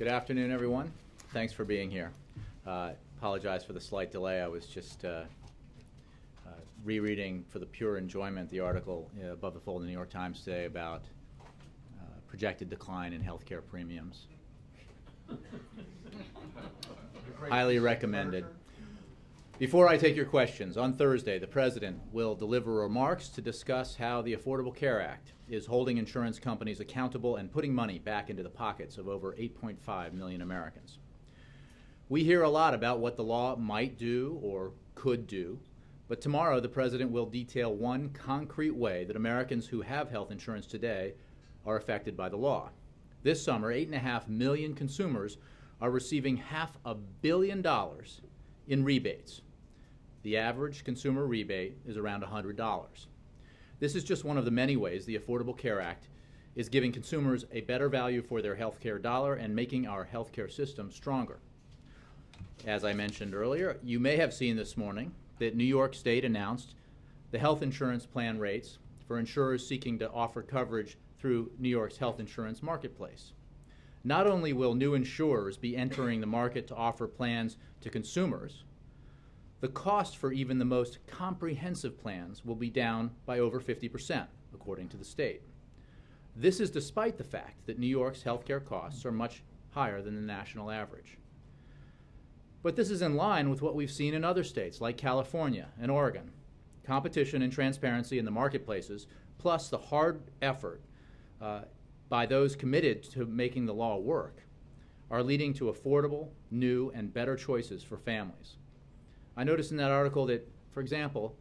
Good afternoon, everyone. Thanks for being here. Apologize for the slight delay. I was just rereading for the pure enjoyment the article above the fold in the New York Times today about projected decline in healthcare premiums. Highly recommended. Before I take your questions, on Thursday, the President will deliver remarks to discuss how the Affordable Care Act is holding insurance companies accountable and putting money back into the pockets of over 8.5 million Americans. We hear a lot about what the law might do or could do, but tomorrow the President will detail one concrete way that Americans who have health insurance today are affected by the law. This summer, 8.5 million consumers are receiving $500 million in rebates. The average consumer rebate is around $100. This is just one of the many ways the Affordable Care Act is giving consumers a better value for their health care dollar and making our health care system stronger. As I mentioned earlier, you may have seen this morning that New York State announced the health insurance plan rates for insurers seeking to offer coverage through New York's health insurance marketplace. Not only will new insurers be entering the market to offer plans to consumers, the cost for even the most comprehensive plans will be down by over 50%, according to the state. This is despite the fact that New York's healthcare costs are much higher than the national average. But this is in line with what we've seen in other states like California and Oregon. Competition and transparency in the marketplaces, plus the hard effort by those committed to making the law work, are leading to affordable, new, and better choices for families. I noticed in that article that, for example,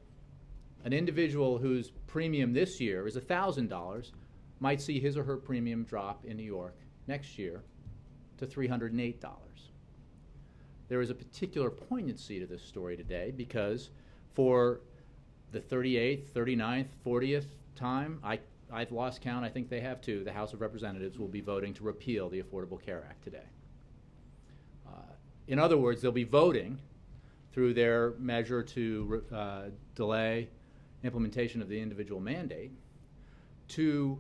an individual whose premium this year is $1,000 might see his or her premium drop in New York next year to $308. There is a particular poignancy to this story today because for the 38th, 39th, 40th time, I've lost count, I think they have too, the House of Representatives will be voting to repeal the Affordable Care Act today. In other words, they'll be voting through their measure to delay implementation of the individual mandate to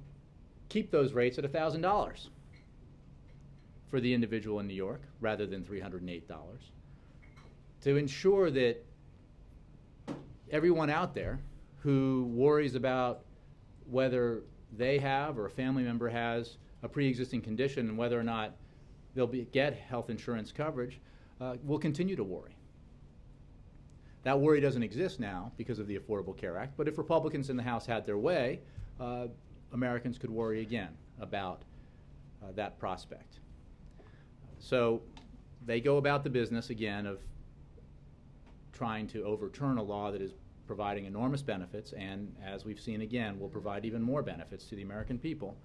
keep those rates at $1,000 for the individual in New York rather than $308, to ensure that everyone out there who worries about whether they have or a family member has a pre-existing condition and whether or not they'll get health insurance coverage will continue to worry. That worry doesn't exist now because of the Affordable Care Act, but if Republicans in the House had their way, Americans could worry again about that prospect. So they go about the business again of trying to overturn a law that is providing enormous benefits and, as we've seen again, will provide even more benefits to the American people.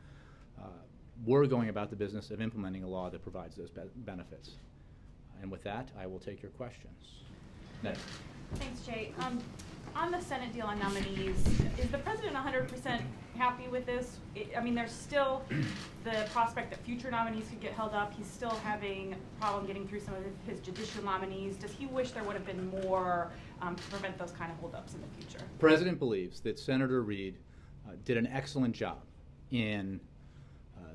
We're going about the business of implementing a law that provides those benefits. And with that, I will take your questions. Next. Thanks, Jay. On the Senate deal on nominees, is the President 100% happy with this? I mean, there's still the prospect that future nominees could get held up. He's still having a problem getting through some of his judicial nominees. Does he wish there would have been more to prevent those kind of holdups in the future? The President believes that Senator Reid did an excellent job in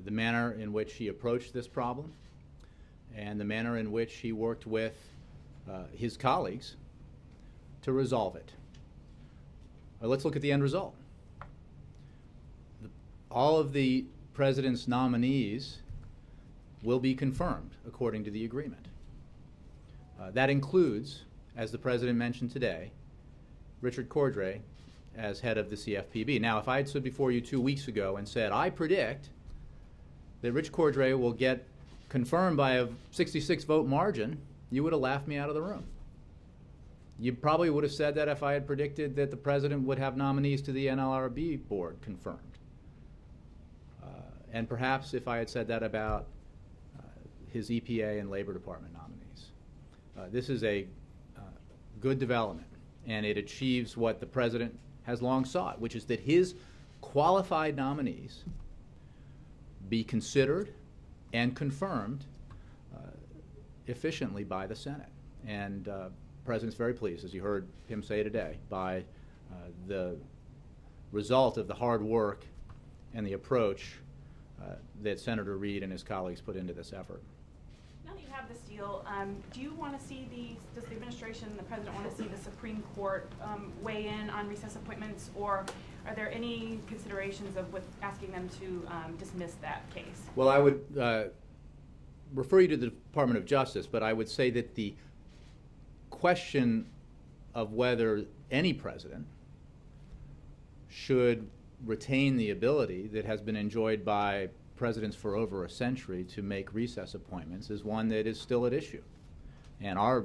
the manner in which he approached this problem and the manner in which he worked with his colleagues to resolve it. Let's look at the end result. All of the President's nominees will be confirmed according to the agreement. That includes, as the President mentioned today, Richard Cordray as head of the CFPB. Now, if I had stood before you 2 weeks ago and said, I predict that Rich Cordray will get confirmed by a 66-vote margin, you would have laughed me out of the room. You probably would have said that if I had predicted that the President would have nominees to the NLRB board confirmed. And perhaps if I had said that about his EPA and Labor Department nominees. This is a good development, and it achieves what the President has long sought, which is that his qualified nominees be considered and confirmed efficiently by the Senate. And the President's very pleased, as you heard him say today, by the result of the hard work and the approach that Senator Reid and his colleagues put into this effort. Now that you have this deal, do you want to see does the administration, the president, want to see the Supreme Court weigh in on recess appointments, or are there any considerations of asking them to dismiss that case? Well, I would refer you to the Department of Justice, but I would say that the question of whether any president should retain the ability that has been enjoyed by presidents for over a century to make recess appointments is one that is still at issue. And our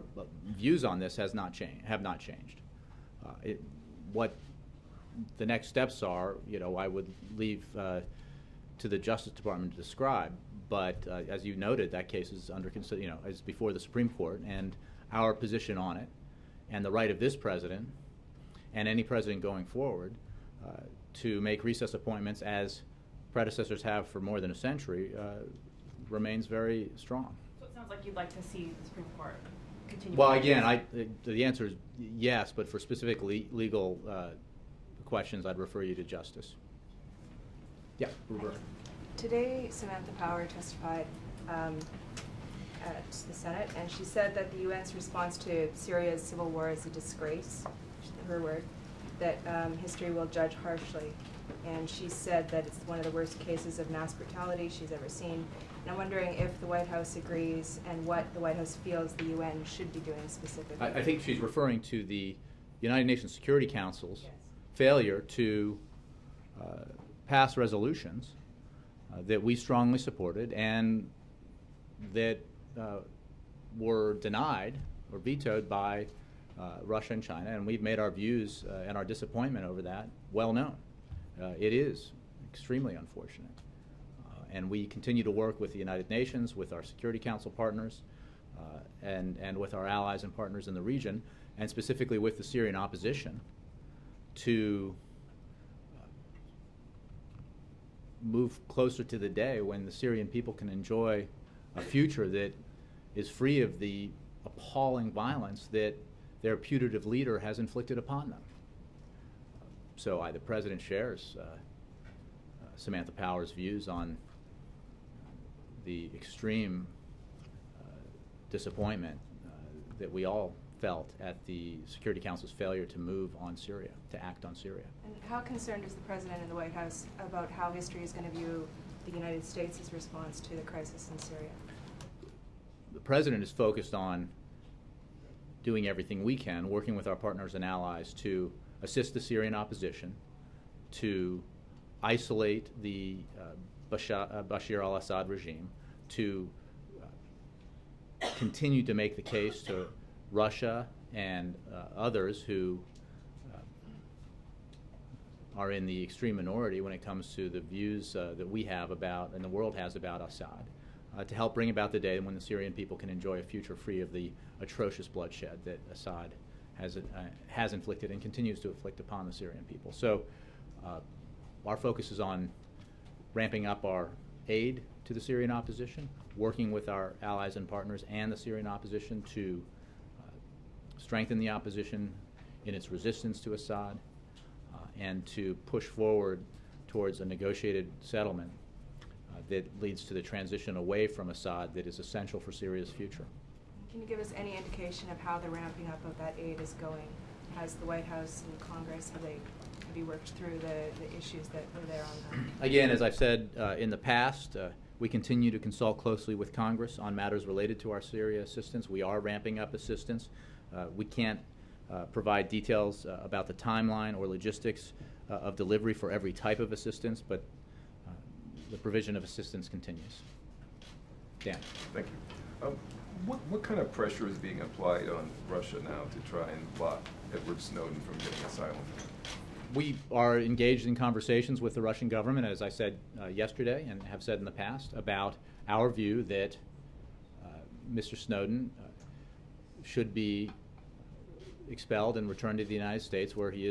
views on this have not changed. What the next steps are, I would leave to the Justice Department to describe. But as you noted, that case is is before the Supreme Court, and our position on it, and the right of this president and any president going forward to make recess appointments, as predecessors have for more than a century, remains very strong. So it sounds like you'd like to see the Supreme Court continue. Well, again, the answer is yes, but for specific legal questions, I'd refer you to Justice. Yeah, Roberta. Today, Samantha Power testified at the Senate, and she said that the UN's response to Syria's civil war is a disgrace, her word, that history will judge harshly. And she said that it's one of the worst cases of mass brutality she's ever seen. And I'm wondering if the White House agrees and what the White House feels the UN should be doing specifically. I think she's referring to the United Nations Security Council's failure to pass resolutions that we strongly supported and that were denied or vetoed by Russia and China, and we've made our views and our disappointment over that well known. It is extremely unfortunate. And we continue to work with the United Nations, with our Security Council partners, and with our allies and partners in the region, and specifically with the Syrian opposition, to move closer to the day when the Syrian people can enjoy a future that is free of the appalling violence that their putative leader has inflicted upon them. So the President shares Samantha Power's views on the extreme disappointment that we all felt at the Security Council's failure to move on Syria, to act on Syria. And how concerned is the President and the White House about how history is going to view the United States' response to the crisis in Syria? The President is focused on doing everything we can, working with our partners and allies to assist the Syrian opposition, to isolate the Bashar al-Assad regime, to continue to make the case to Russia and others who are in the extreme minority when it comes to the views that we have about and the world has about Assad, to help bring about the day when the Syrian people can enjoy a future free of the atrocious bloodshed that Assad has inflicted and continues to inflict upon the Syrian people. So our focus is on ramping up our aid to the Syrian opposition, working with our allies and partners and the Syrian opposition to strengthen the opposition in its resistance to Assad, and to push forward towards a negotiated settlement that leads to the transition away from Assad that is essential for Syria's future. Can you give us any indication of how the ramping up of that aid is going? Has the White House and Congress, have you worked through the issues that were there on that? Again, as I've said in the past, we continue to consult closely with Congress on matters related to our Syria assistance. We are ramping up assistance. We can't provide details about the timeline or logistics of delivery for every type of assistance, but the provision of assistance continues. Dan. Thank you. What kind of pressure is being applied on Russia now to try and block Edward Snowden from getting asylum? We are engaged in conversations with the Russian government, as I said yesterday and have said in the past, about our view that Mr. Snowden should be expelled and returned to the United States, where he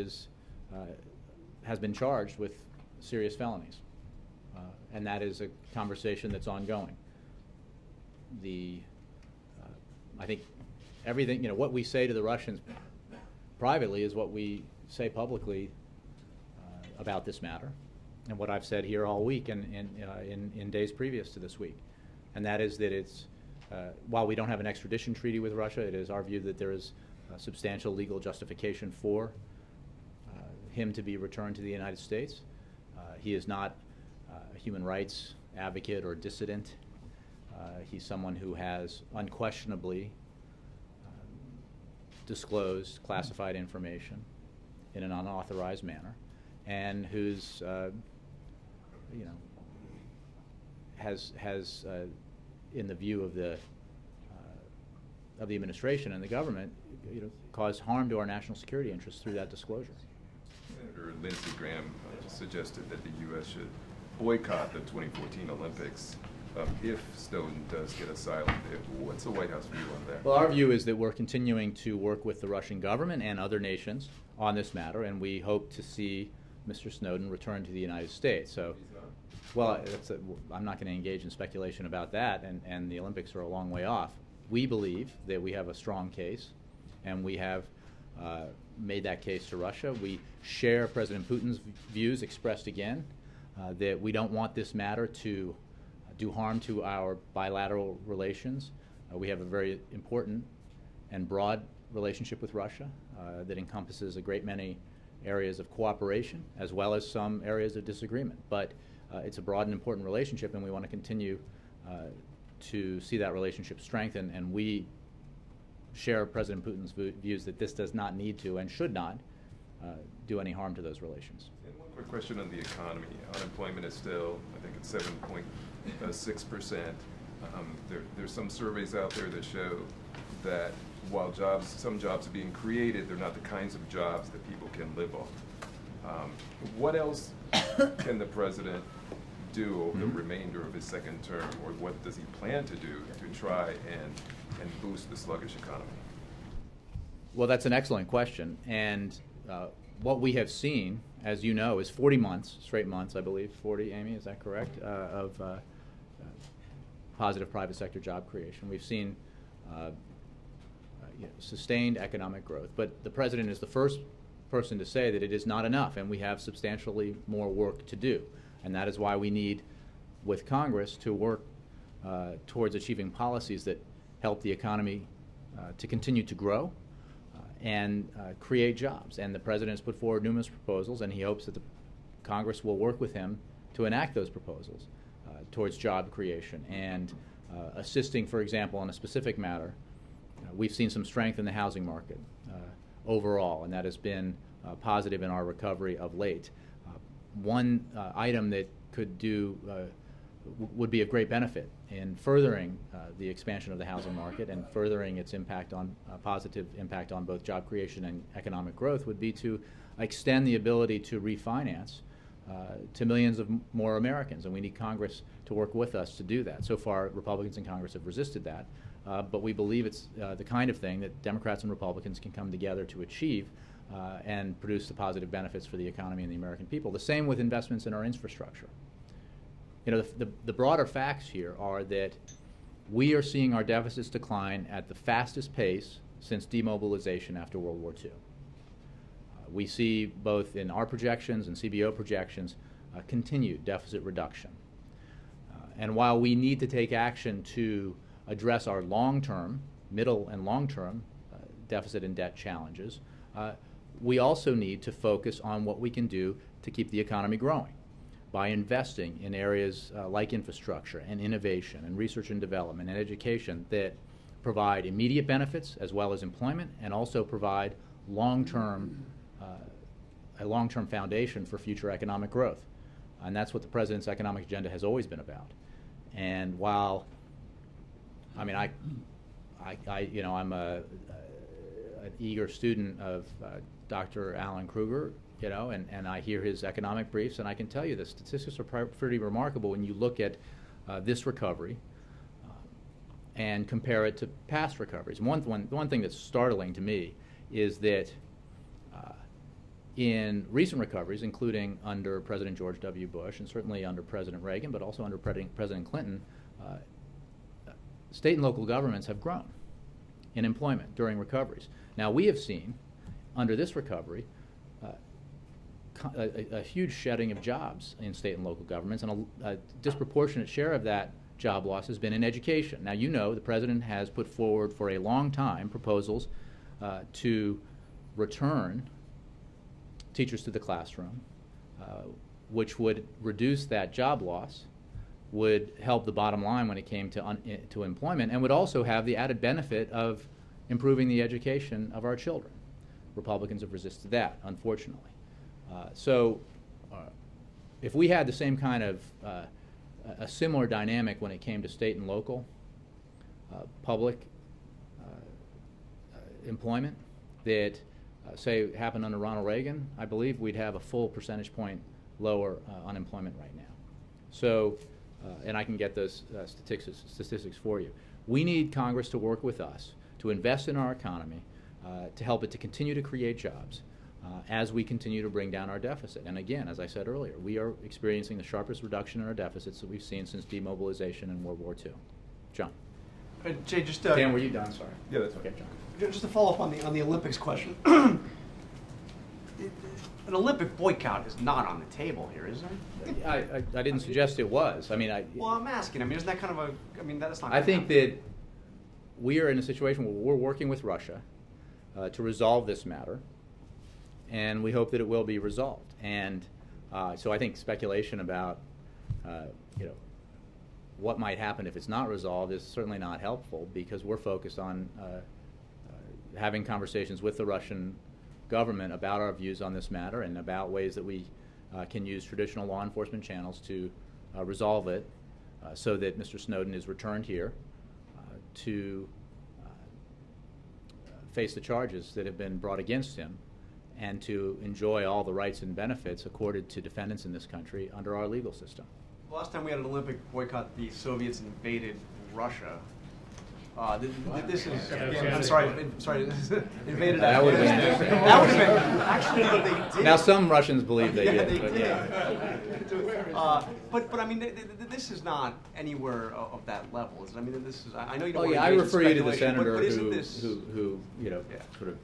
has been charged with serious felonies. And that is a conversation that's ongoing. I think everything, what we say to the Russians privately is what we say publicly about this matter, and what I've said here all week and in days previous to this week. And that is that it's while we don't have an extradition treaty with Russia, it is our view that there is substantial legal justification for him to be returned to the United States. He is not a human rights advocate or dissident. He's someone who has unquestionably disclosed classified information in an unauthorized manner, and who's, has in the view of the administration and the government, caused harm to our national security interests through that disclosure. Senator Lindsey Graham suggested that the U.S. should boycott the 2014 Olympics if Snowden does get asylum. What's the White House view on that? Well, our view is that we're continuing to work with the Russian government and other nations on this matter, and we hope to see Mr. Snowden return to the United States. So, well, I'm not going to engage in speculation about that, and the Olympics are a long way off. We believe that we have a strong case, and we have made that case to Russia. We share President Putin's views expressed again, that we don't want this matter to do harm to our bilateral relations. We have a very important and broad relationship with Russia that encompasses a great many areas of cooperation as well as some areas of disagreement. But it's a broad and important relationship, and we want to continue to see that relationship strengthen, and we share President Putin's views that this does not need to and should not do any harm to those relations. And one quick question on the economy. Unemployment is still, I think it's 7.6%. There's some surveys out there that show that while some jobs are being created, they're not the kinds of jobs that people can live on. What else can the president do over the remainder of his second term, or what does he plan to do to try and boost the sluggish economy? Well, that's an excellent question, and what we have seen, as you know, is 40 months, straight months, I believe, 40, Amy, is that correct, of positive private sector job creation. We've seen sustained economic growth, but the president is the first person to say that it is not enough, and we have substantially more work to do. And that is why we need, with Congress, to work towards achieving policies that help the economy to continue to grow and create jobs. And the president has put forward numerous proposals, and he hopes that the Congress will work with him to enact those proposals towards job creation and assisting, for example, on a specific matter. We've seen some strength in the housing market overall, and that has been positive in our recovery of late. One item that could would be of great benefit in furthering the expansion of the housing market and furthering its impact on positive impact on both job creation and economic growth would be to extend the ability to refinance to millions of more Americans, and we need Congress to work with us to do that. So far, Republicans in Congress have resisted that, but we believe it's the kind of thing that Democrats and Republicans can come together to achieve and produce the positive benefits for the economy and the American people. The same with investments in our infrastructure. You know, the broader facts here are that we are seeing our deficits decline at the fastest pace since demobilization after World War II. We see both in our projections and CBO projections continued deficit reduction. And while we need to take action to address our long-term, middle and long-term deficit and debt challenges, we also need to focus on what we can do to keep the economy growing by investing in areas like infrastructure and innovation and research and development and education that provide immediate benefits as well as employment, and also provide a long-term foundation for future economic growth. And that's what the president's economic agenda has always been about. And while, I mean, I'm an eager student of Dr. Alan Kruger, and I hear his economic briefs, and I can tell you the statistics are pretty remarkable when you look at this recovery and compare it to past recoveries. One thing that's startling to me is that in recent recoveries, including under President George W. Bush and certainly under President Reagan, but also under President Clinton, state and local governments have grown in employment during recoveries. Now, we have seen under this recovery a huge shedding of jobs in state and local governments, and a disproportionate share of that job loss has been in education. Now, you know the President has put forward for a long time proposals to return teachers to the classroom, which would reduce that job loss, would help the bottom line when it came to employment, and would also have the added benefit of improving the education of our children. Republicans have resisted that, unfortunately. If we had the same kind of a similar dynamic when it came to state and local public employment that say happened under Ronald Reagan, I believe we'd have a full percentage point lower unemployment right now. So, and I can get those statistics for you. We need Congress to work with us to invest in our economy, to help it to continue to create jobs as we continue to bring down our deficit. And again, as I said earlier, we are experiencing the sharpest reduction in our deficits that we've seen since demobilization in World War II. John. Jay, just Dan, were you done? Sorry. Yeah, that's okay, fine. John. Just to follow up on the Olympics question. An Olympic boycott is not on the table here, is there? I didn't suggest it was. I mean, Well, I'm asking. I mean, isn't that kind of a? I mean, that's not. I think that we are in a situation where we're working with Russia to resolve this matter, and we hope that it will be resolved. And so I think speculation about what might happen if it's not resolved is certainly not helpful, because we're focused on having conversations with the Russian government about our views on this matter and about ways that we can use traditional law enforcement channels to resolve it so that Mr. Snowden is returned here to face the charges that have been brought against him and to enjoy all the rights and benefits accorded to defendants in this country under our legal system. The last time we had an Olympic boycott, the Soviets invaded Russia. This is. I'm sorry. Invaded. That would have been. That would have been. Actually, they did. Now some Russians believe they did. They but did. yeah. But I mean, this is not anywhere of that level. I mean, this is. I know you don't. Oh want yeah, to I engage in refer you to the speculation, senator but isn't this, who Yeah. sort of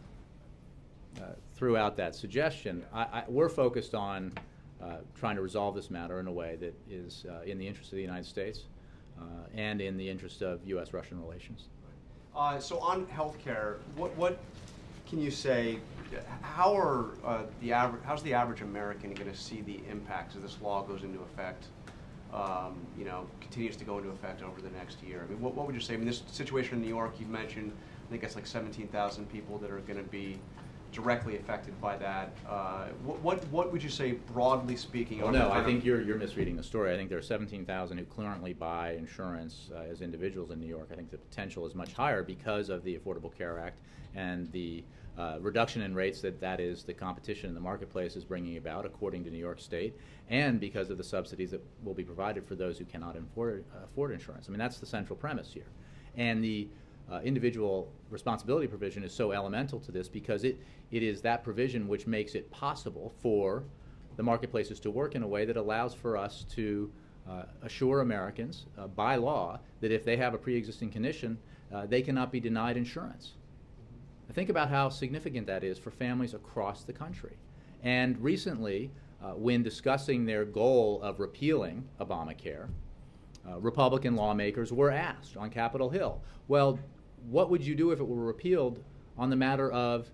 threw out that suggestion. We're focused on trying to resolve this matter in a way that is in the interest of the United States and in the interest of U.S.-Russian relations. So on healthcare, what can you say? How's the average American going to see the impacts as this law goes into effect? Continues to go into effect over the next year. I mean, what would you say? I mean, this situation in New York, you mentioned, I think it's like 17,000 people that are going to be directly affected by that. What would you say, broadly speaking? Well, no, I think you're misreading the story. I think there are 17,000 who currently buy insurance as individuals in New York. I think the potential is much higher because of the Affordable Care Act and the reduction in rates that is the competition in the marketplace is bringing about, according to New York State, and because of the subsidies that will be provided for those who cannot afford insurance. I mean, that's the central premise here. And the individual responsibility provision is so elemental to this because it is that provision which makes it possible for the marketplaces to work in a way that allows for us to assure Americans by law that if they have a pre-existing condition, they cannot be denied insurance. Think about how significant that is for families across the country. And recently, when discussing their goal of repealing Obamacare, Republican lawmakers were asked on Capitol Hill, well, what would you do if it were repealed on the matter of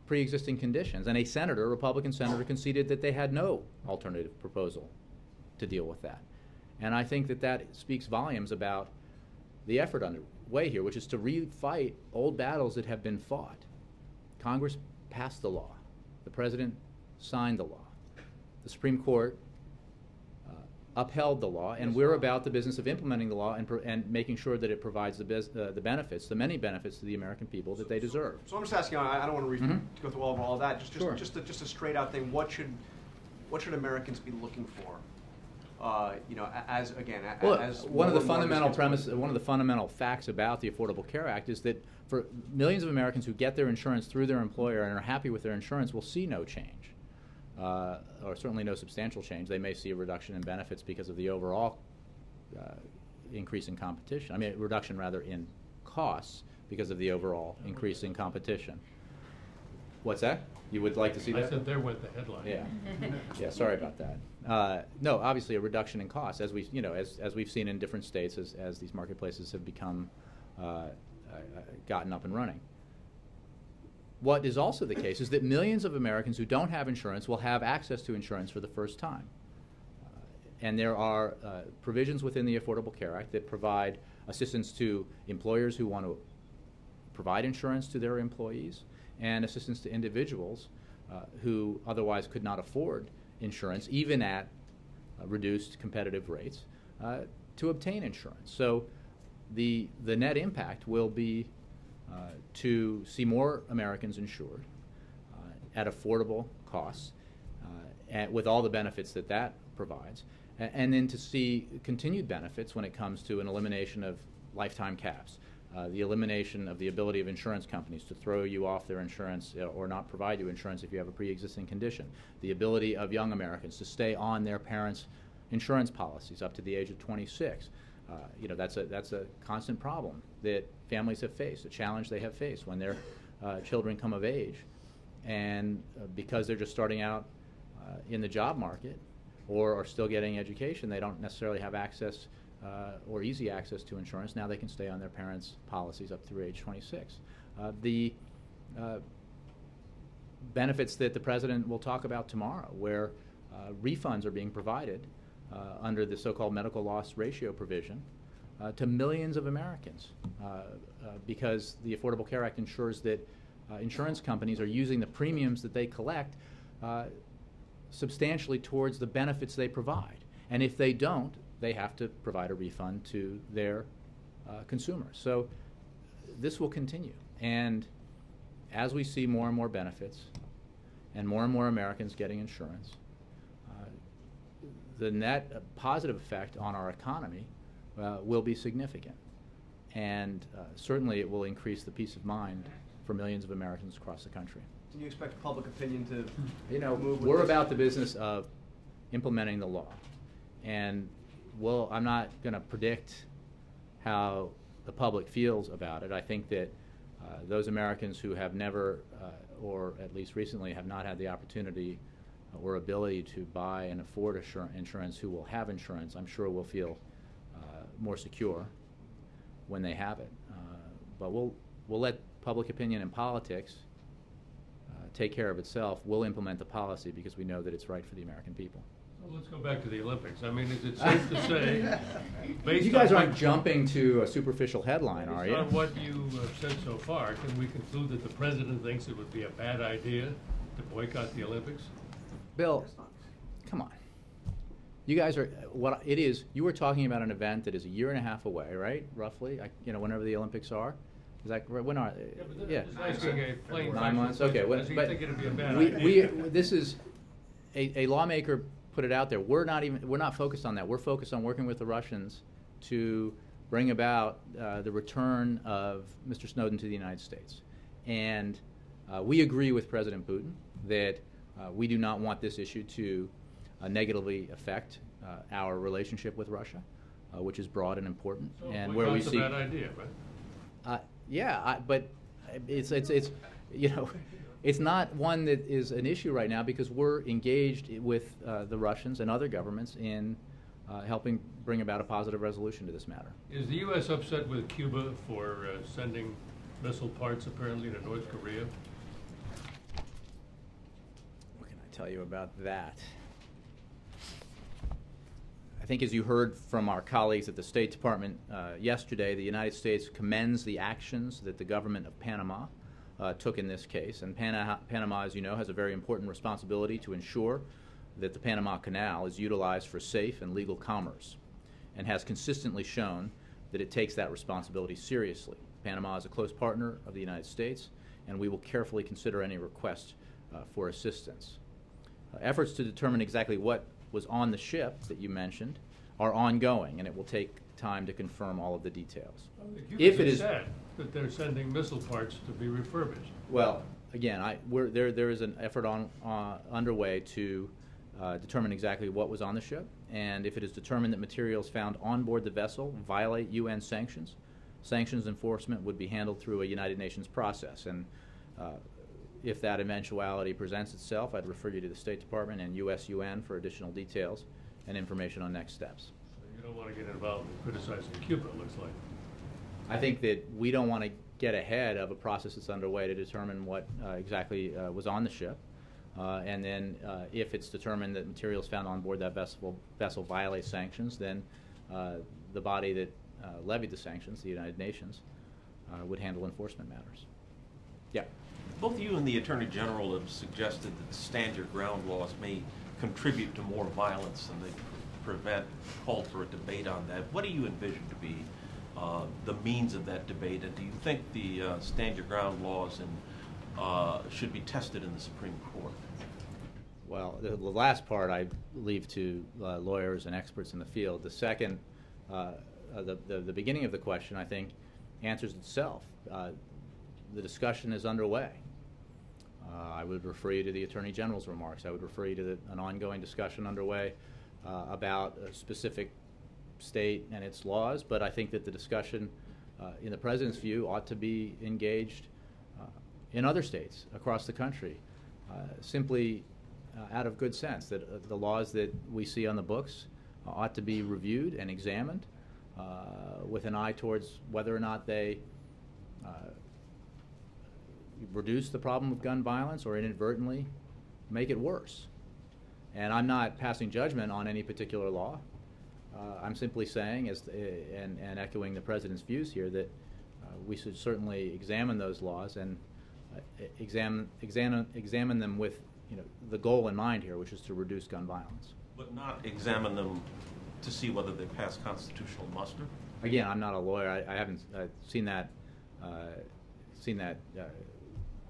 pre-existing conditions? And a Republican senator, conceded that they had no alternative proposal to deal with that. And I think that speaks volumes about the effort underway here, which is to refight old battles that have been fought. Congress passed the law. The President signed the law. The Supreme Court upheld the law, and we're about the business of implementing the law and making sure that it provides the benefits, the many benefits to the American people that they deserve. So I'm just asking. I don't want to go through all of that. Sure. Just a straight out thing. What should Americans be looking for? One of the fundamental facts about the Affordable Care Act is that for millions of Americans who get their insurance through their employer and are happy with their insurance will see no change, or certainly no substantial change. They may see a reduction in benefits because of the overall increase in competition. I mean, a reduction rather in costs because of the overall increase in competition. What's that? You would like to see that? I said there went the headline. Yeah. Yeah, sorry about that. No, obviously a reduction in costs, as we, as we've seen in different states as these marketplaces have become, gotten up and running. What is also the case is that millions of Americans who don't have insurance will have access to insurance for the first time. And there are provisions within the Affordable Care Act that provide assistance to employers who want to provide insurance to their employees, and assistance to individuals who otherwise could not afford insurance, even at reduced competitive rates, to obtain insurance. So the net impact will be to see more Americans insured at affordable costs, and with all the benefits that that provides, and then to see continued benefits when it comes to an elimination of lifetime caps, the elimination of the ability of insurance companies to throw you off their insurance or not provide you insurance if you have a pre-existing condition, the ability of young Americans to stay on their parents' insurance policies up to the age of 26. That's a constant problem that families have faced, a challenge they have faced when their children come of age, and because they're just starting out in the job market or are still getting education, they don't necessarily have access or easy access to insurance. Now they can stay on their parents' policies up through age 26. The benefits that the President will talk about tomorrow, where refunds are being provided under the so-called medical loss ratio provision to millions of Americans, because the Affordable Care Act ensures that insurance companies are using the premiums that they collect substantially towards the benefits they provide. And if they don't, they have to provide a refund to their consumers. So this will continue. And as we see more and more benefits and more Americans getting insurance, the net positive effect on our economy will be significant. And certainly it will increase the peace of mind for millions of Americans across the country. Do you expect public opinion to move with we're this? about the business of implementing the law. And I'm not going to predict how the public feels about it. I think that those Americans who have never, or at least recently, have not had the opportunity or ability to buy and afford insurance, who will have insurance, I'm sure will feel more secure when they have it. But we'll let public opinion and politics take care of itself. We'll implement the policy because we know that it's right for the American people. So let's go back to the Olympics. I mean, is it safe to say, based You guys on aren't what, jumping to a superficial headline, are based you? on what you have said so far, can we conclude that the President thinks it would be a bad idea to boycott the Olympics? Bill, come on. You guys are, what it is, you were talking about an event that is a year and a half away, right? Roughly, whenever the Olympics are. Is that right? When are they? Yeah, but just asking a plain 9 months? question. Okay. Does he But think it'd be a bad we, idea? this is, a lawmaker put it out there. We're not focused on that. We're focused on working with the Russians to bring about the return of Mr. Snowden to the United States. And we agree with President Putin that we do not want this issue to negatively affect our relationship with Russia, which is broad and important, So and where we boycott's see. a bad idea, right? Yeah, but it's it's not one that is an issue right now because we're engaged with the Russians and other governments in helping bring about a positive resolution to this matter. Is the U.S. upset with Cuba for sending missile parts apparently to North Korea? What can I tell you about that? I think as you heard from our colleagues at the State Department yesterday, the United States commends the actions that the government of Panama took in this case. And Panama, as you know, has a very important responsibility to ensure that the Panama Canal is utilized for safe and legal commerce, and has consistently shown that it takes that responsibility seriously. Panama is a close partner of the United States, and we will carefully consider any request for assistance. Efforts to determine exactly what was on the ship that you mentioned are ongoing, and it will take time to confirm all of the details. If it is said that they're sending missile parts to be refurbished. Well, again, there is an effort underway to determine exactly what was on the ship, and if it is determined that materials found on board the vessel violate UN sanctions, sanctions enforcement would be handled through a United Nations process. And if that eventuality presents itself, I'd refer you to the State Department and USUN for additional details and information on next steps. So you don't want to get involved in criticizing Cuba, it looks like. I think that we don't want to get ahead of a process that's underway to determine what exactly was on the ship. And then if it's determined that materials found on board that vessel violate sanctions, then the body that levied the sanctions, the United Nations, would handle enforcement matters. Yeah. Both you and the Attorney General have suggested that stand your ground laws may contribute to more violence and they prevent, called for a debate on that. What do you envision to be the means of that debate, and do you think the stand your ground laws should be tested in the Supreme Court? Well, the last part I leave to lawyers and experts in the field. The second, the beginning of the question, I think, answers itself. The discussion is underway. I would refer you to the Attorney General's remarks. I would refer you to an ongoing discussion underway about a specific state and its laws, but I think that the discussion, in the President's view, ought to be engaged in other states across the country, simply out of good sense, that the laws that we see on the books ought to be reviewed and examined with an eye towards whether or not they reduce the problem of gun violence or inadvertently make it worse. And I'm not passing judgment on any particular law. I'm simply saying, and echoing the President's views here, that we should certainly examine those laws and examine them with the goal in mind here, which is to reduce gun violence. But not examine them to see whether they pass constitutional muster? Again, I'm not a lawyer. I haven't seen that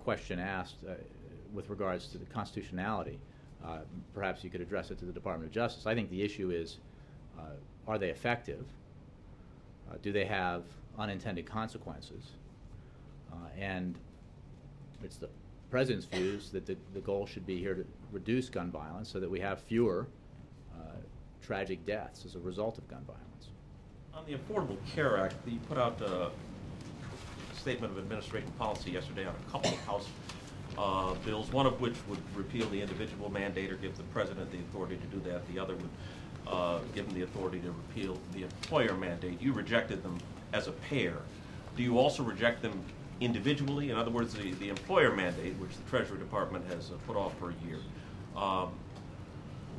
question asked with regards to the constitutionality. Perhaps you could address it to the Department of Justice. I think the issue is, are they effective? Do they have unintended consequences? And it's the President's views that the goal should be here to reduce gun violence so that we have fewer tragic deaths as a result of gun violence. On the Affordable Care Act, you put out a statement of administration policy yesterday on a couple of House bills, one of which would repeal the individual mandate or give the President the authority to do that. The other would give him the authority to repeal the employer mandate. You rejected them as a pair. Do you also reject them individually? In other words, the employer mandate, which the Treasury Department has put off for a year,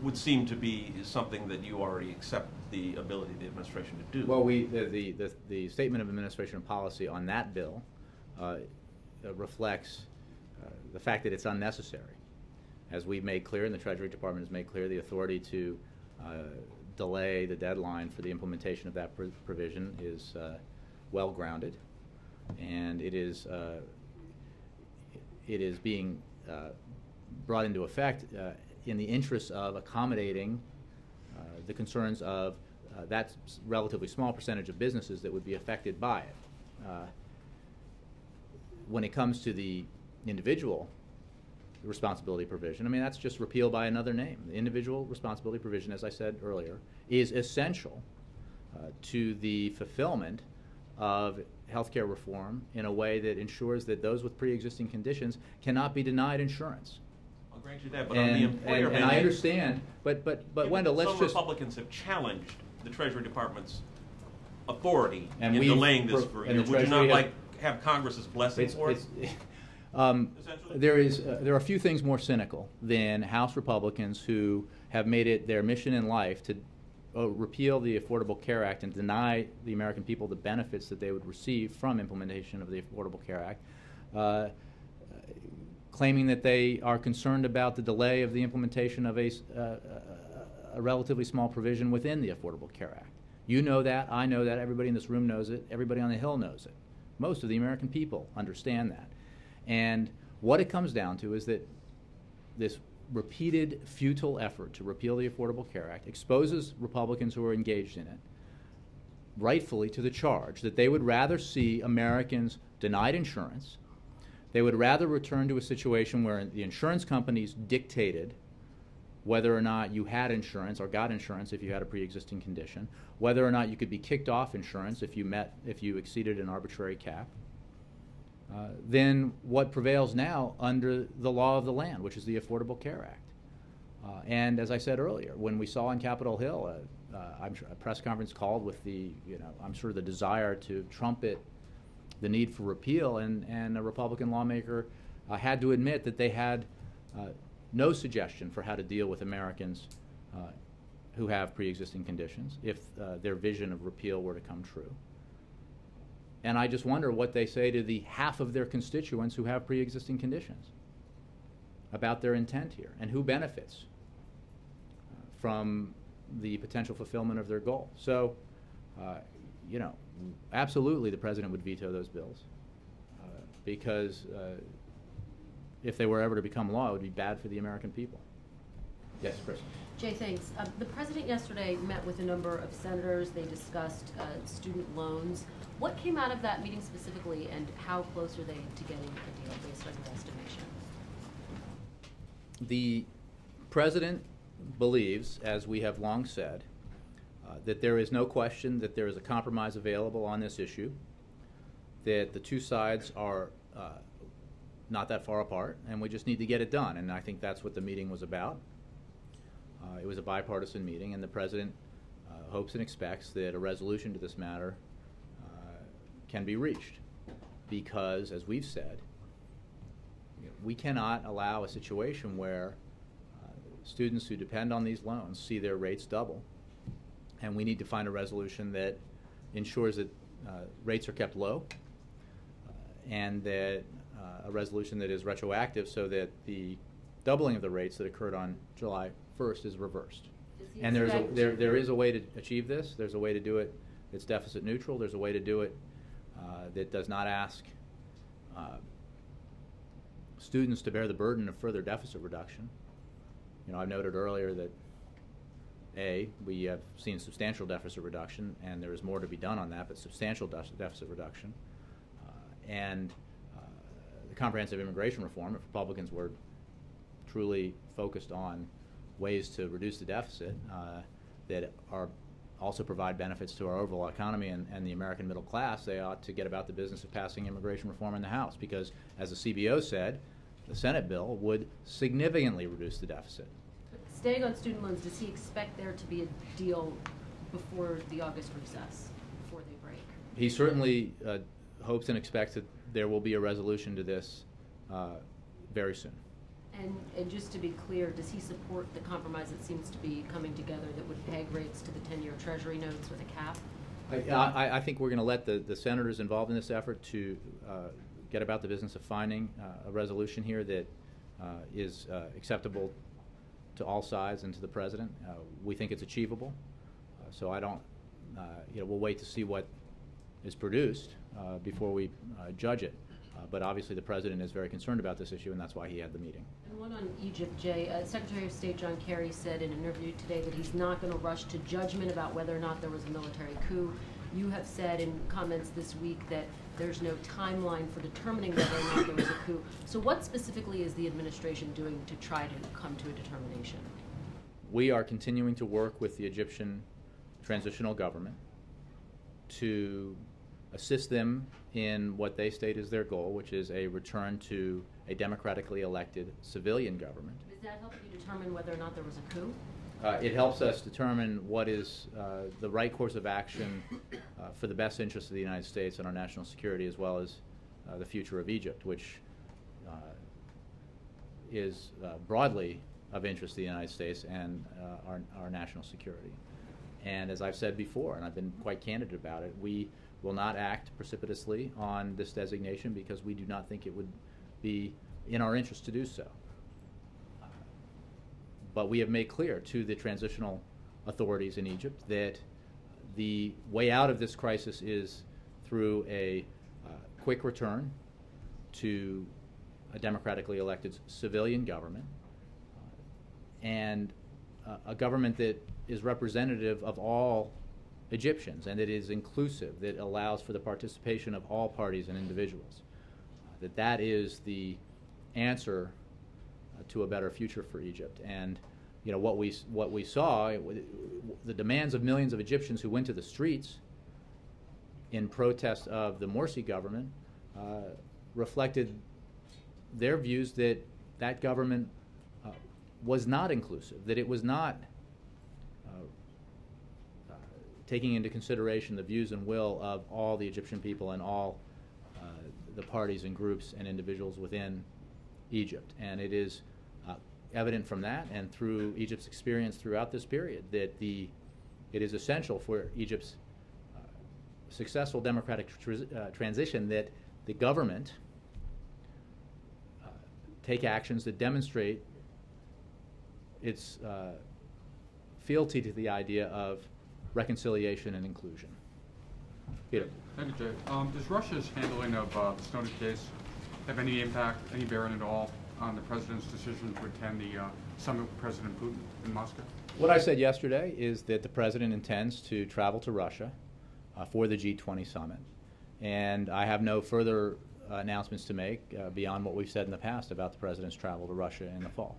would seem to be something that you already accept the ability of the administration to do. Well, the statement of administration policy on that bill reflects the fact that it's unnecessary. As we've made clear, and the Treasury Department has made clear, the authority to delay the deadline for the implementation of that provision is well grounded, and it is being brought into effect in the interest of accommodating the concerns of that relatively small percentage of businesses that would be affected by it. When it comes to the individual responsibility provision, I mean, that's just repealed by another name. The individual responsibility provision, as I said earlier, is essential to the fulfillment of healthcare reform in a way that ensures that those with pre-existing conditions cannot be denied insurance. I'll grant you that, but on the employer mandate, and I understand, but Wendell, let's some just... Republicans have challenged the Treasury Department's authority And in we've delaying this for a and year. the Would you Treasury not has- like have Congress's blessing for it? Essentially? There are a few things more cynical than House Republicans who have made it their mission in life to repeal the Affordable Care Act and deny the American people the benefits that they would receive from implementation of the Affordable Care Act, claiming that they are concerned about the delay of the implementation of a relatively small provision within the Affordable Care Act. You know that, I know that, everybody in this room knows it, everybody on the Hill knows it. Most of the American people understand that. And what it comes down to is that this repeated futile effort to repeal the Affordable Care Act exposes Republicans who are engaged in it rightfully to the charge that they would rather see Americans denied insurance. They would rather return to a situation where the insurance companies dictated whether or not you had insurance or got insurance if you had a pre-existing condition, whether or not you could be kicked off insurance if you exceeded an arbitrary cap. than what prevails now under the law of the land, which is the Affordable Care Act. And as I said earlier, when we saw on Capitol Hill, I'm sure a press conference called with the, I'm sure the desire to trumpet the need for repeal, and a Republican lawmaker had to admit that they had no suggestion for how to deal with Americans who have pre-existing conditions if their vision of repeal were to come true. And I just wonder what they say to the half of their constituents who have pre-existing conditions about their intent here, and who benefits from the potential fulfillment of their goal. So, absolutely the president would veto those bills because if they were ever to become law, it would be bad for the American people. Yes, Chris. Jay, thanks. The president yesterday met with a number of senators. They discussed student loans. What came out of that meeting specifically, and how close are they to getting a deal based on your estimation? The president believes, as we have long said, that there is no question that there is a compromise available on this issue, that the two sides are not that far apart, and we just need to get it done. And I think that's what the meeting was about. It was a bipartisan meeting, and the president hopes and expects that a resolution to this matter can be reached, because, as we've said, we cannot allow a situation where students who depend on these loans see their rates double, and we need to find a resolution that ensures that rates are kept low, and that a resolution that is retroactive so that the doubling of the rates that occurred on July 1st is reversed. And there is a way to achieve this. There's a way to do it that's deficit neutral. There's a way to do it that does not ask students to bear the burden of further deficit reduction. I've noted earlier that we have seen substantial deficit reduction, and there is more to be done on that, but substantial deficit reduction. And the comprehensive immigration reform, if Republicans were truly focused on ways to reduce the deficit that are also provide benefits to our overall economy and the American middle class, they ought to get about the business of passing immigration reform in the House, because, as the CBO said, the Senate bill would significantly reduce the deficit. Staying on student loans, does he expect there to be a deal before the August recess, before they break? He certainly hopes and expects that there will be a resolution to this very soon. And just to be clear, does he support the compromise that seems to be coming together that would peg rates to the 10-year Treasury notes with a cap? I think we're going to let the senators involved in this effort to get about the business of finding a resolution here that is acceptable to all sides and to the president. We think it's achievable, so I don't. We'll wait to see what is produced before we judge it. But obviously, the president is very concerned about this issue, and that's why he had the meeting. And one on Egypt, Jay. Secretary of State John Kerry said in an interview today that he's not going to rush to judgment about whether or not there was a military coup. You have said in comments this week that there's no timeline for determining whether or not there was a coup. So what specifically is the administration doing to try to come to a determination? We are continuing to work with the Egyptian transitional government to assist them in what they state is their goal, which is a return to a democratically elected civilian government. Does that help you determine whether or not there was a coup? It helps us determine what is the right course of action for the best interests of the United States and our national security, as well as the future of Egypt, which is broadly of interest to the United States and our national security. And as I've said before, and I've been quite candid about it, we will not act precipitously on this designation because we do not think it would be in our interest to do so. But we have made clear to the transitional authorities in Egypt that the way out of this crisis is through a quick return to a democratically elected civilian government and a government that is representative of all Egyptians and that is inclusive, that allows for the participation of all parties and individuals. That is the answer to a better future for Egypt. And what we saw, the demands of millions of Egyptians who went to the streets in protest of the Morsi government reflected their views that that government was not inclusive, that it was not taking into consideration the views and will of all the Egyptian people and all the parties and groups and individuals within Egypt. And it is evident from that and through Egypt's experience throughout this period that it is essential for Egypt's successful democratic transition that the government take actions that demonstrate its fealty to the idea of reconciliation and inclusion. Peter. Thank you, Jay. Does Russia's handling of the Snowden case have any impact, any bearing at all on the president's decision to attend the summit with President Putin in Moscow? What I said yesterday is that the president intends to travel to Russia for the G20 summit, and I have no further announcements to make beyond what we've said in the past about the president's travel to Russia in the fall.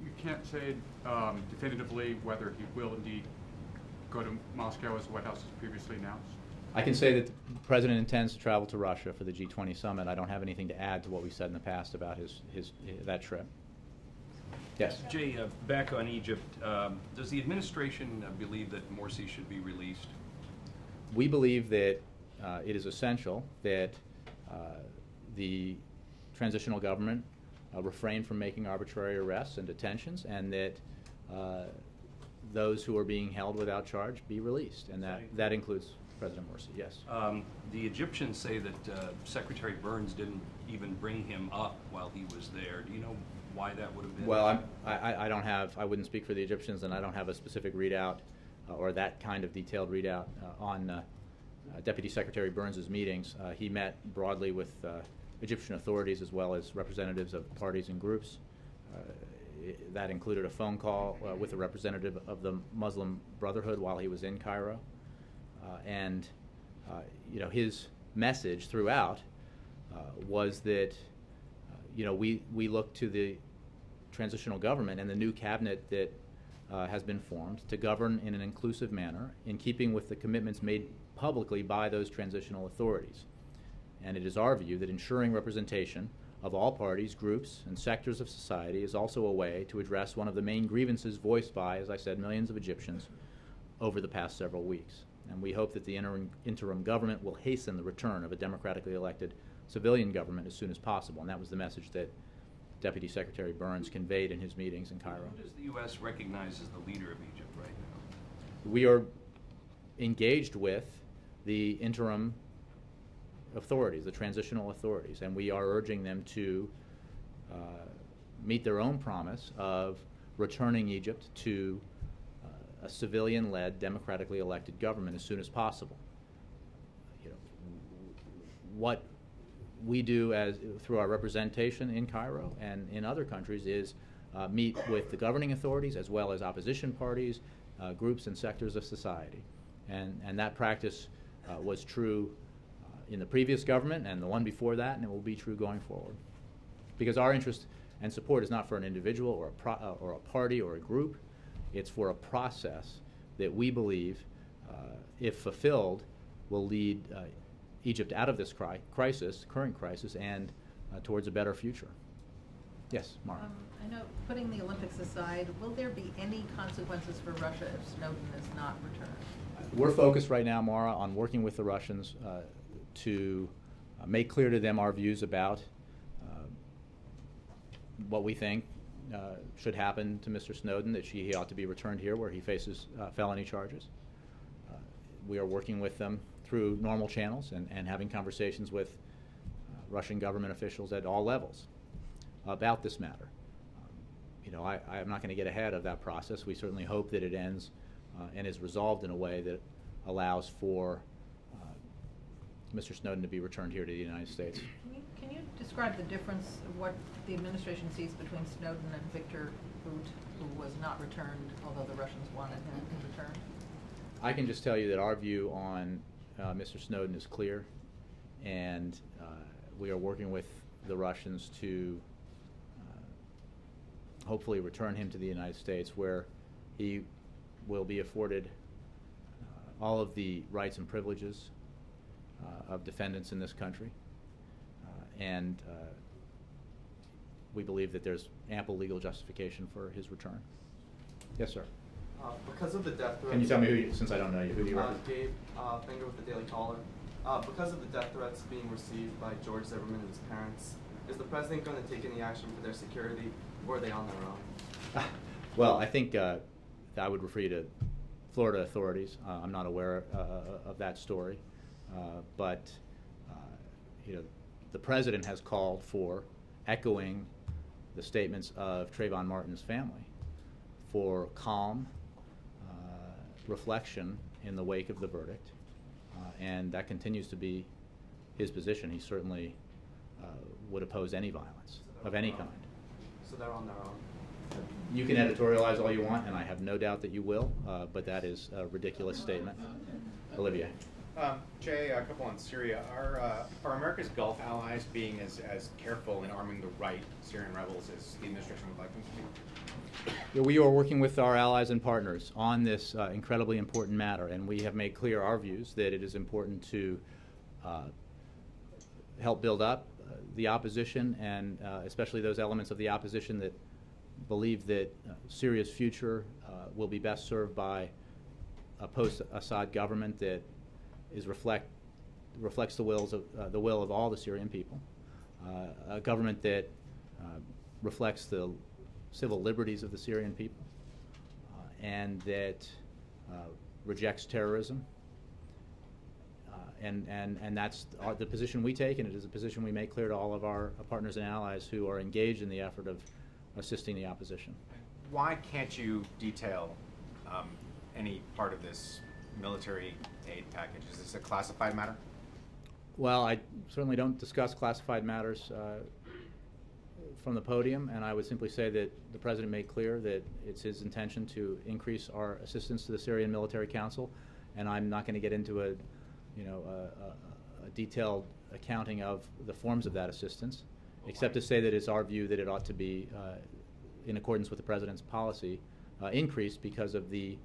You can't say definitively whether he will indeed go to Moscow as the White House has previously announced? I can say that the president intends to travel to Russia for the G20 summit. I don't have anything to add to what we said in the past about that trip. Yes. Jay, back on Egypt, does the administration believe that Morsi should be released? We believe that it is essential that the transitional government refrain from making arbitrary arrests and detentions, and that those who are being held without charge be released, and that includes President Morsi, yes. The Egyptians say that Secretary Burns didn't even bring him up while he was there. Do you know why that would have been? Well, I wouldn't speak for the Egyptians, and I don't have a specific readout or that kind of detailed readout on Deputy Secretary Burns's meetings. He met broadly with Egyptian authorities as well as representatives of parties and groups. That included a phone call with a representative of the Muslim Brotherhood while he was in Cairo. And his message throughout was that we look to the transitional government and the new cabinet that has been formed to govern in an inclusive manner in keeping with the commitments made publicly by those transitional authorities. And it is our view that ensuring representation of all parties, groups, and sectors of society is also a way to address one of the main grievances voiced by, as I said, millions of Egyptians over the past several weeks. And we hope that the interim government will hasten the return of a democratically elected civilian government as soon as possible. And that was the message that Deputy Secretary Burns conveyed in his meetings in Cairo. Who does the U.S. recognize as the leader of Egypt right now? We are engaged with the interim authorities, the transitional authorities, and we are urging them to meet their own promise of returning Egypt to a civilian-led, democratically elected government as soon as possible. What we do through our representation in Cairo and in other countries is meet with the governing authorities as well as opposition parties, groups and sectors of society. And that practice was true in the previous government and the one before that, and it will be true going forward. Because our interest and support is not for an individual or a party or a group. It's for a process that we believe, if fulfilled, will lead Egypt out of this current crisis, and towards a better future. Yes, Mara. I know, putting the Olympics aside, will there be any consequences for Russia if Snowden is not returned? We're focused right now, Mara, on working with the Russians to make clear to them our views about what we think should happen to Mr. Snowden, that he ought to be returned here where he faces felony charges. We are working with them through normal channels and having conversations with Russian government officials at all levels about this matter. I'm not going to get ahead of that process. We certainly hope that it ends and is resolved in a way that allows for Mr. Snowden to be returned here to the United States. Can you describe the difference of what the administration sees between Snowden and Victor Bout, who was not returned, although the Russians wanted him returned? I can just tell you that our view on Mr. Snowden is clear, and we are working with the Russians to hopefully return him to the United States, where he will be afforded all of the rights and privileges of defendants in this country, and we believe that there's ample legal justification for his return. Yes, sir. Because of the death threats... Can you tell me who you, since I don't know you, who do you represent? Gabe Finger with the Daily Caller. Because of the death threats being received by George Zimmerman and his parents, is the president going to take any action for their security, or are they on their own? Well, I think I would refer you to Florida authorities. I'm not aware of that story, but you know, the president has called for, echoing the statements of Trayvon Martin's family, for calm reflection in the wake of the verdict, and that continues to be his position. He certainly would oppose any violence of any kind. So they're on their own? You can editorialize all you want, and I have no doubt that you will, but that is a ridiculous statement. Olivier. Jay, a couple on Syria. Are America's Gulf allies being as careful in arming the right Syrian rebels as the administration would like them to be? Yeah, we are working with our allies and partners on this incredibly important matter, and we have made clear our views that it is important to help build up the opposition, and especially those elements of the opposition that believe that Syria's future will be best served by a post-Assad government that is reflects the will of all the Syrian people, a government that reflects the civil liberties of the Syrian people, and that rejects terrorism. And that's the position we take, and it is a position we make clear to all of our partners and allies who are engaged in the effort of assisting the opposition. Why can't you detail any part of this military aid package? Is this a classified matter? Well, I certainly don't discuss classified matters from the podium, and I would simply say that the President made clear that it's his intention to increase our assistance to the Syrian Military Council, and I'm not going to get into a detailed accounting of the forms of that assistance, except to say that it's our view that it ought to be, in accordance with the President's policy, increased because of the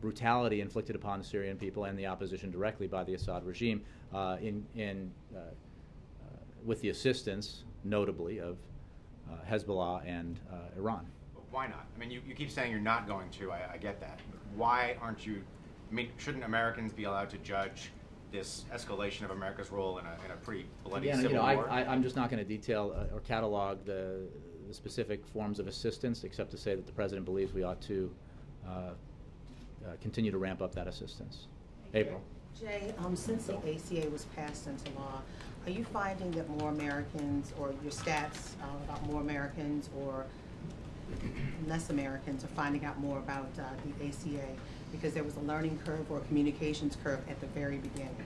brutality inflicted upon the Syrian people and the opposition directly by the Assad regime, with the assistance, notably, of Hezbollah and Iran. But why not? I mean, you keep saying you're not going to. I get that. But why aren't you? I mean, shouldn't Americans be allowed to judge this escalation of America's role in a pretty bloody civil war? I'm just not going to detail or catalog the specific forms of assistance, except to say that the President believes we ought to continue to ramp up that assistance. April. Jay, since the ACA was passed into law, are you finding that more Americans, or your stats about more Americans or less Americans are finding out more about the ACA because there was a learning curve or a communications curve at the very beginning?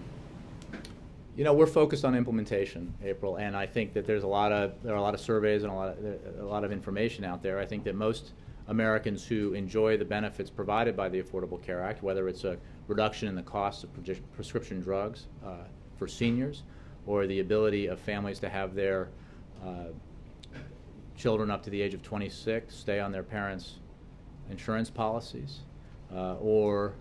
You know, we're focused on implementation, April, and I think that there are a lot of surveys and a lot of information out there. I think that most Americans who enjoy the benefits provided by the Affordable Care Act, whether it's a reduction in the cost of prescription drugs for seniors, or the ability of families to have their children up to the age of 26 stay on their parents' insurance policies, or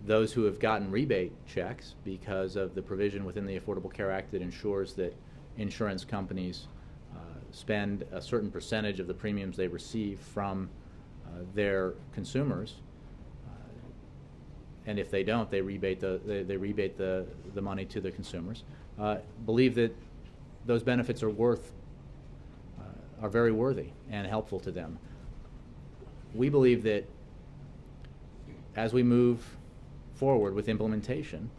those who have gotten rebate checks because of the provision within the Affordable Care Act that ensures that insurance companies spend a certain percentage of the premiums they receive from their consumers, and if they don't, they rebate the money to the consumers. Believe that those benefits are very worthy and helpful to them. We believe that as we move forward with implementation,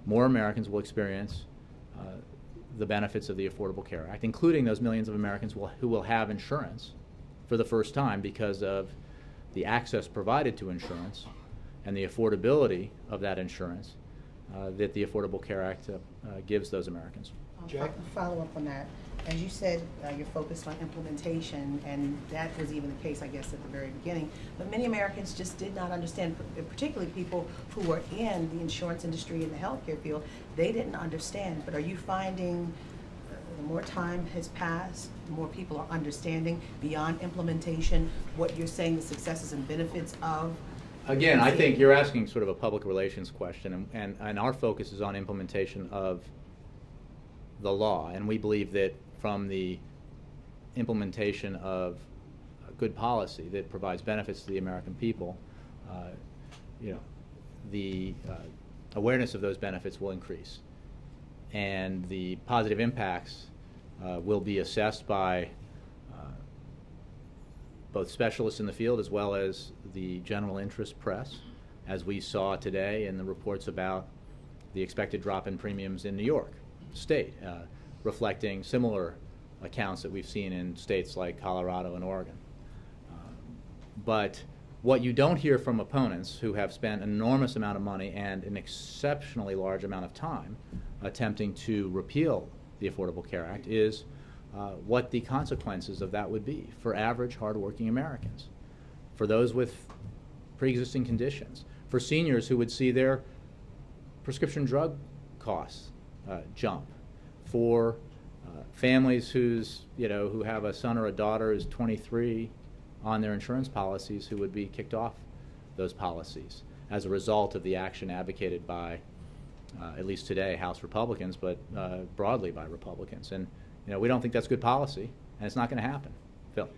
more Americans will experience the benefits of the Affordable Care Act, including those millions of Americans who will have insurance for the first time because of the access provided to insurance and the affordability of that insurance that the Affordable Care Act gives those Americans. Follow up on that. As you said, you're focused on implementation, and that was even the case, I guess, at the very beginning. But many Americans just did not understand, particularly people who were in the insurance industry and the healthcare field, they didn't understand. But are you finding the more time has passed, the more people are understanding beyond implementation what you're saying the successes and benefits of? Again, I think you're asking sort of a public relations question, and our focus is on implementation of the law, and we believe that from the implementation of good policy that provides benefits to the American people, the awareness of those benefits will increase, and the positive impacts will be assessed by both specialists in the field as well as the general interest press, as we saw today in the reports about the expected drop in premiums in New York State, reflecting similar accounts that we've seen in states like Colorado and Oregon. But what you don't hear from opponents who have spent an enormous amount of money and an exceptionally large amount of time attempting to repeal the Affordable Care Act is what the consequences of that would be for average, hardworking Americans, for those with pre-existing conditions, for seniors who would see their prescription drug costs jump, for families who have a son or a daughter who's 23 on their insurance policies who would be kicked off those policies as a result of the action advocated by, at least today, House Republicans, but broadly by Republicans. And we don't think that's good policy, and it's not going to happen. Phil.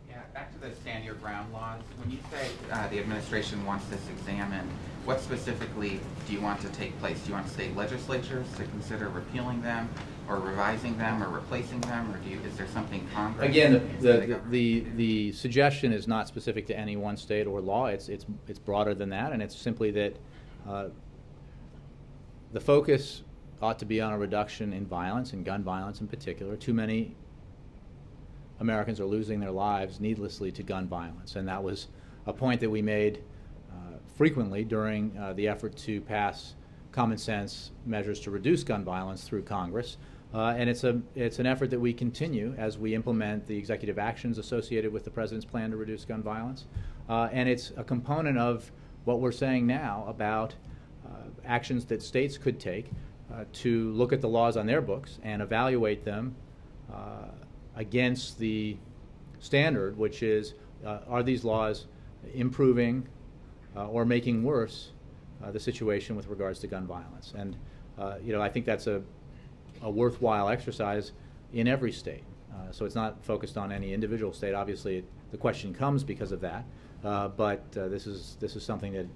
Yeah, back to the stand your ground laws. When you say the administration wants this examined, what specifically do you want to take place? Do you want state legislatures to consider repealing them, or revising them, or replacing them, or is there something Congress? Again, the suggestion is not specific to any one state or law. It's broader than that, and it's simply that the focus ought to be on a reduction in violence, and gun violence in particular. Too many Americans are losing their lives needlessly to gun violence, and that was a point that we made frequently during the effort to pass common sense measures to reduce gun violence through Congress. And it's an effort that we continue as we implement the executive actions associated with the President's plan to reduce gun violence. And it's a component of what we're saying now about actions that states could take to look at the laws on their books and evaluate them against the standard, which is, are these laws improving or making worse the situation with regards to gun violence? And I think that's a worthwhile exercise in every state. So it's not focused on any individual state. Obviously, the question comes because of that. But this is something that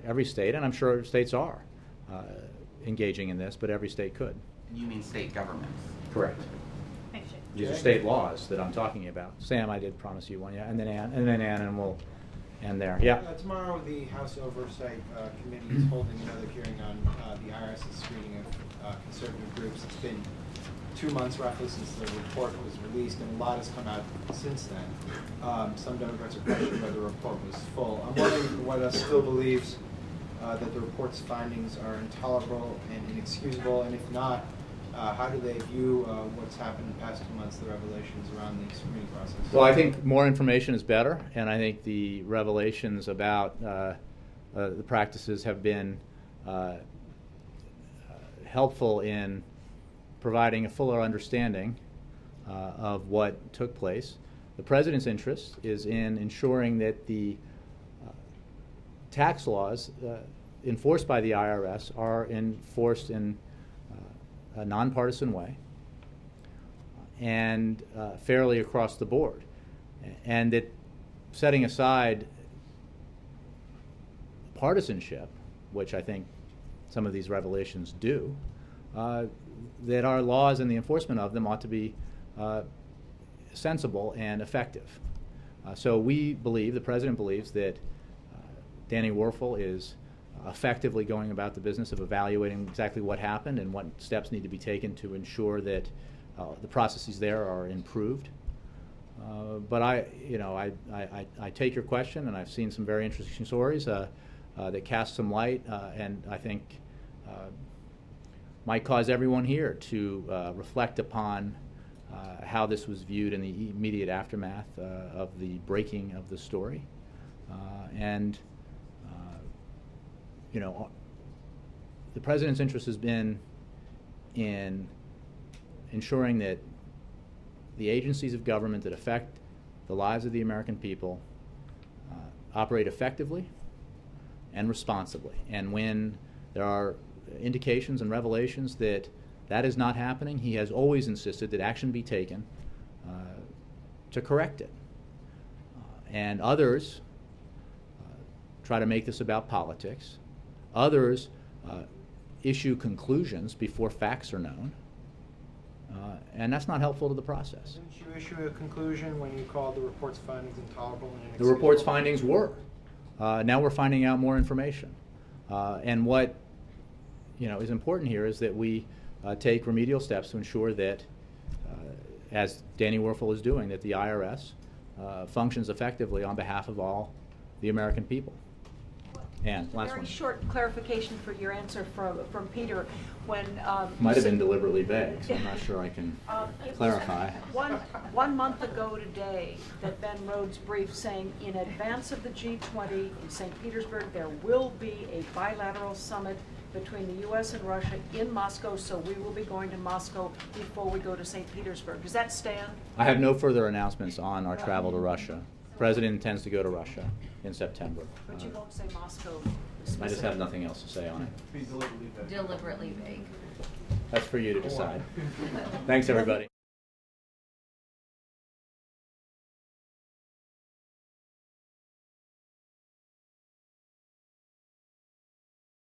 every state, and I'm sure states are engaging in this, but every state could. You mean state governments? Correct. Thanks, Jay. These are state laws that I'm talking about. Sam, I did promise you one, yeah, and then Ann, and we'll end there. Yeah. Tomorrow, the House Oversight Committee is holding another hearing on the IRS's screening of conservative groups. It's been 2 months roughly since the report was released, and a lot has come out since then. Some Democrats are questioning whether the report was full. I'm wondering whether still believes that the report's findings are intolerable and inexcusable, and if not, how do they view what's happened in the past 2 months, the revelations around the screening process? Well, I think more information is better, and I think the revelations about the practices have been helpful in providing a fuller understanding of what took place. The President's interest is in ensuring that the tax laws enforced by the IRS are enforced in a nonpartisan way and fairly across the board, and that setting aside partisanship, which I think some of these revelations do, that our laws and the enforcement of them ought to be sensible and effective. So we believe, the President believes, that Danny Werfel is effectively going about the business of evaluating exactly what happened and what steps need to be taken to ensure that the processes there are improved. But I take your question, and I've seen some very interesting stories that cast some light, and I think might cause everyone here to reflect upon how this was viewed in the immediate aftermath of the breaking of the story. The President's interest has been in ensuring that the agencies of government that affect the lives of the American people operate effectively and responsibly. And when there are indications and revelations that That is not happening. He has always insisted that action be taken to correct it. And others try to make this about politics. Others issue conclusions before facts are known. And that's not helpful to the process. Didn't you issue a conclusion when you called the report's findings intolerable and The inexcusable? report's findings were. Now we're finding out more information. And what is important here is that we take remedial steps to ensure that, as Danny Werfel is doing, that the IRS functions effectively on behalf of all the American people. And last Very one. short clarification for your answer from Peter. When Might have been deliberately vague, so I'm not sure I can clarify. One month ago today, that Ben Rhodes briefed saying in advance of the G20 in St. Petersburg, there will be a bilateral summit between the U.S. and Russia in Moscow, so we will be going to Moscow before we go to St. Petersburg. Does that stand? I have no further announcents on our travel to Russia. The President intends to go to Russia in September. But you won't say Moscow I just have specifically. nothing else to say on it. Deliberately vague. That's for you to decide. Thanks, everybody.